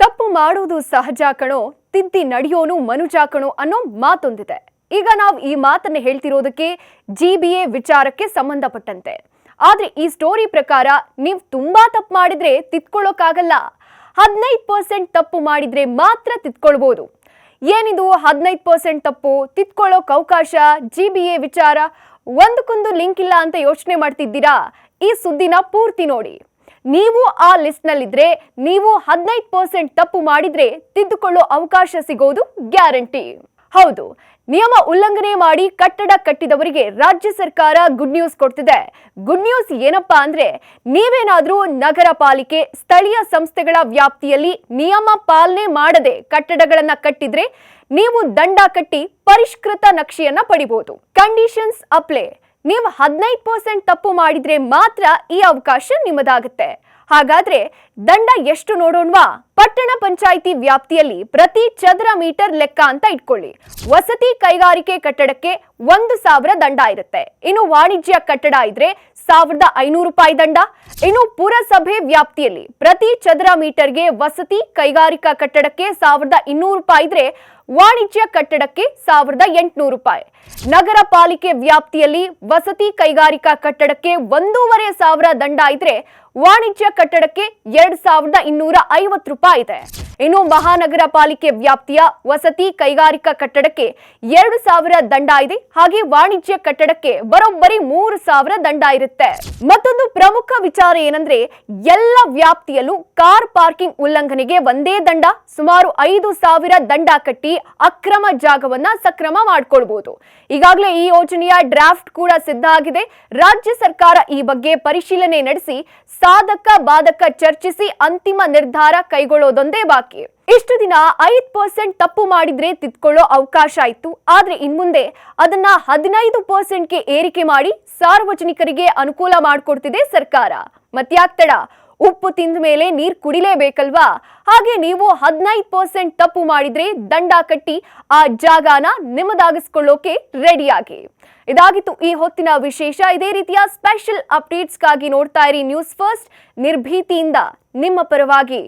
ತಪ್ಪು ಮಾಡುವುದು ಸಹಜ ಕಣೋ, ತಿದ್ದಿ ನಡೆಯೋನು ಮನುಜ ಕಣೋ ಅನ್ನೋ ಮಾತೊಂದಿದೆ. ಈಗ ನಾವು ಈ ಮಾತನ್ನ ಹೇಳ್ತಿರೋದಕ್ಕೆ ಜಿಬಿಎ ವಿಚಾರಕ್ಕೆ ಸಂಬಂಧಪಟ್ಟಂತೆ. ಆದ್ರೆ ಈ ಸ್ಟೋರಿ ಪ್ರಕಾರ ನೀವು ತುಂಬಾ ತಪ್ಪು ಮಾಡಿದ್ರೆ ತಿದ್ಕೊಳ್ಳೋಕ್ಕಾಗಲ್ಲ. 15% ತಪ್ಪು ಮಾಡಿದ್ರೆ ಮಾತ್ರ ತಿದ್ಕೊಳ್ಬಹುದು. ಏನಿದು 15% ತಪ್ಪು, ತಿದ್ಕೊಳ್ಳೋಕ್ ಅವಕಾಶ, ಜಿಬಿಎ ವಿಚಾರ ಒಂದಕ್ಕೊಂದು ಲಿಂಕ್ ಇಲ್ಲ ಅಂತ ಯೋಚನೆ ಮಾಡ್ತಿದ್ದೀರಾ? ಈ ಸುದ್ದಿನ ಪೂರ್ತಿ ನೋಡಿ. ನೀವು ಆ ಲಿಸ್ಟ್ ನಲ್ಲಿದ್ರೆ, ನೀವು 15% ತಪ್ಪು ಮಾಡಿದ್ರೆ ತಿದ್ದುಕೊಳ್ಳೋ ಅವಕಾಶ ಸಿಗೋದು ಗ್ಯಾರಂಟಿ. ಹೌದು, ನಿಯಮ ಉಲ್ಲಂಘನೆ ಮಾಡಿ ಕಟ್ಟಡ ಕಟ್ಟಿದವರಿಗೆ ರಾಜ್ಯ ಸರ್ಕಾರ ಗುಡ್ ನ್ಯೂಸ್ ಕೊಡ್ತಿದೆ. ಗುಡ್ ನ್ಯೂಸ್ ಏನಪ್ಪಾ ಅಂದ್ರೆ, ನೀವೇನಾದ್ರೂ ನಗರ ಪಾಲಿಕೆ, ಸ್ಥಳೀಯ ಸಂಸ್ಥೆಗಳ ವ್ಯಾಪ್ತಿಯಲ್ಲಿ ನಿಯಮ ಪಾಲನೆ ಮಾಡದೆ ಕಟ್ಟಡಗಳನ್ನ ಕಟ್ಟಿದ್ರೆ ನೀವು ದಂಡ ಕಟ್ಟಿ ಪರಿಷ್ಕೃತ ನಕ್ಷೆಯನ್ನ ಪಡಿಬಹುದು. Conditions apply. ನೀವು 15% ತಪ್ಪು ಮಾಡಿದ್ರೆ ಮಾತ್ರ ಈ ಅವಕಾಶ ನಿಮ್ಮದಾಗುತ್ತೆ. ಹಾಗಾದ್ರೆ ದಂಡ ಎಷ್ಟು ನೋಡೋಣವಾ? ಪಟ್ಟಣ ಪಂಚಾಯಿತಿ ವ್ಯಾಪ್ತಿಯಲ್ಲಿ ಪ್ರತಿ ಚದರ ಮೀಟರ್ ಲೆಕ್ಕ ಅಂತ ಇಟ್ಕೊಳ್ಳಿ. ವಸತಿ ಕೈಗಾರಿಕೆ ಕಟ್ಟಡಕ್ಕೆ 1,000 ದಂಡ ಇರುತ್ತೆ. ಇನ್ನು ವಾಣಿಜ್ಯ ಕಟ್ಟಡ ಇದ್ರೆ 1,500 ರೂಪಾಯಿ ದಂಡ. ಇನ್ನು ಪುರಸಭೆ ವ್ಯಾಪ್ತಿಯಲ್ಲಿ ಪ್ರತಿ ಚದರ ಮೀಟರ್ಗೆ ವಸತಿ ಕೈಗಾರಿಕಾ ಕಟ್ಟಡಕ್ಕೆ 1,200 ರೂಪಾಯಿ ಇದ್ರೆ ವಾಣಿಜ್ಯ ಕಟ್ಟಡಕ್ಕೆ 1,800 ರೂಪಾಯಿ. ನಗರ ಪಾಲಿಕೆ ವ್ಯಾಪ್ತಿಯಲ್ಲಿ ವಸತಿ ಕೈಗಾರಿಕಾ ಕಟ್ಟಡಕ್ಕೆ 1,500 ದಂಡ ಇದ್ರೆ ವಾಣಿಜ್ಯ ಕಟ್ಟಡಕ್ಕೆ 2,250 ರೂಪಾಯಿ ಇದೆ. ಇನ್ನು ಮಹಾನಗರ ಪಾಲಿಕೆ ವ್ಯಾಪ್ತಿಯ ವಸತಿ ಕೈಗಾರಿಕಾ ಕಟ್ಟಡಕ್ಕೆ 2,000 ದಂಡ ಇದೆ. ಹಾಗೆ ವಾಣಿಜ್ಯ ಕಟ್ಟಡಕ್ಕೆ ಬರೋಬ್ಬರಿ 3,000 ದಂಡ ಇರುತ್ತೆ. ಮತ್ತೊಂದು ಪ್ರಮುಖ ವಿಚಾರ ಏನಂದ್ರೆ, ಎಲ್ಲ ವ್ಯಾಪ್ತಿಯಲ್ಲೂ ಕಾರ್ ಪಾರ್ಕಿಂಗ್ ಉಲ್ಲಂಘನೆಗೆ ಒಂದೇ ದಂಡ. ಸುಮಾರು 5,000 ದಂಡ ಕಟ್ಟಿ ಅಕ್ರಮ ಜಾಗವನ್ನ ಸಕ್ರಮ ಮಾಡ್ಕೊಳ್ಬಹುದು. ಈಗಾಗಲೇ ಈ ಯೋಜನೆಯ ಡ್ರಾಫ್ಟ್ ಕೂಡ ಸಿದ್ಧ ಆಗಿದೆ. ರಾಜ್ಯ ಸರ್ಕಾರ ಈ ಬಗ್ಗೆ ಪರಿಶೀಲನೆ ನಡೆಸಿ ಸಾಧಕ ಬಾಧಕ ಚರ್ಚಿಸಿ ಅಂತಿಮ ನಿರ್ಧಾರ ಕೈಗೊಳ್ಳೋದೊಂದೇ ಬಾಕಿ. ಇಷ್ಟು ದಿನ 5% ತಪ್ಪು ಮಾಡಿದ್ರೆ ತಿದ್ಕೊಳ್ಳೋ ಅವಕಾಶ ಇತ್ತು. ಆದ್ರೆ ಇನ್ಮುಂದೆ ಅದನ್ನ 15%ಗೆ ಏರಿಕೆ ಮಾಡಿ ಸಾರ್ವಜನಿಕರಿಗೆ ಅನುಕೂಲ ಮಾಡಿಕೊಡ್ತಿದೆ ಸರ್ಕಾರ. ಮತ್ಯಾಕ್ ತಡ? ಉಪ್ಪು ತಿಂದ ಮೇಲೆ ನೀರು ಕುಡಿಲೇಬೇಕಲ್ವಾ? ಹಾಗೆ ನೀವು 15% ತಪ್ಪು ಮಾಡಿದ್ರೆ ದಂಡ ಕಟ್ಟಿ ಆ ಜಾಗನ ನಿಮ್ಮದಾಗಿಸ್ಕೊಳ್ಳೋಕೆ ರೆಡಿಯಾಗಿ. ಇದಾಗಿತ್ತು ಈ ಹೊತ್ತಿನ ವಿಶೇಷ. ಇದೇ ರೀತಿಯ ಸ್ಪೆಷಲ್ ಅಪ್ಡೇಟ್ಸ್ಗಾಗಿ ನೋಡ್ತಾ ಇರಿ ನ್ಯೂಸ್ ಫಸ್ಟ್, ನಿರ್ಭೀತಿಯಿಂದ ನಿಮ್ಮ ಪರವಾಗಿ.